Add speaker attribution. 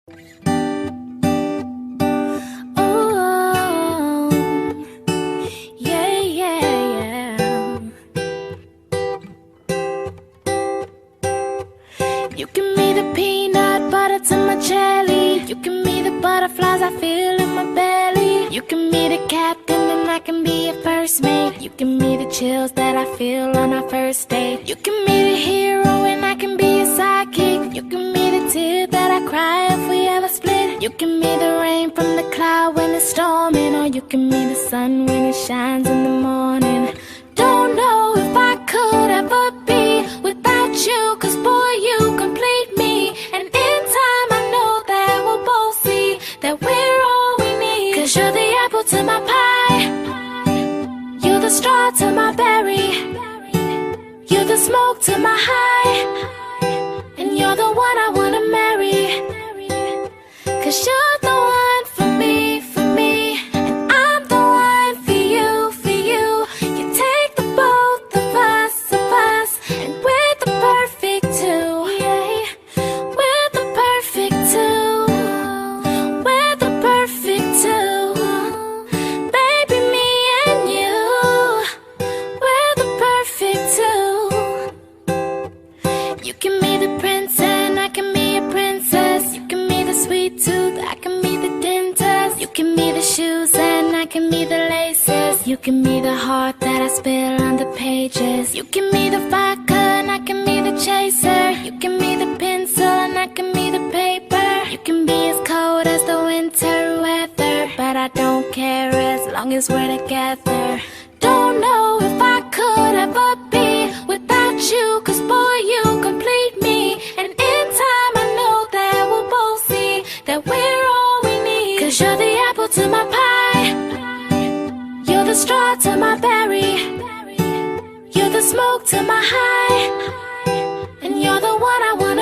Speaker 1: Oh, yeah, yeah, yeah. You give me the peanut butter to my jelly. You give me the butterflies I feel in my belly. You give me the captain and I can be your first mate. You give me the chills that I feel on our first date. You give me the hero and I can be your sidekick. You give me the tear that I cry if we ever split. You give me the rain from the cloud when it's storming, or you give me the sun when it shines in the morning. Don't know if I could ever be without you, 'cause boy, you complete me. And in time I know that we'll both see that we're all we need. 'Cause you're the apple to my pie, you're the straw to my berry, you're the smoke to my high, and you're the one I wanna marry. 'Cause you're the one for me, and I'm the one for you, for you. You take the both of us, and we're the perfect two. Yeah, we're the perfect two. We're the perfect two. Baby, me and you, we're the perfect two. You give me the prince and I can be a princess. You give me the sweet tooth, I can be the dentist. You give me the shoes and I can be the laces. You give me the heart that I spill on the pages. You give me the vodka and I can be the chaser. You give me the pencil and I can be the paper. You can be as cold as the winter weather, but I don't care as long as we're together. Don't know if I could ever be without you, 'cause boy, you complete me. And in time I know that we'll both see that we're all we need. 'Cause you're the apple to my pie, you're the straw to my berry, you're the smoke to my high, and you're the one I wanna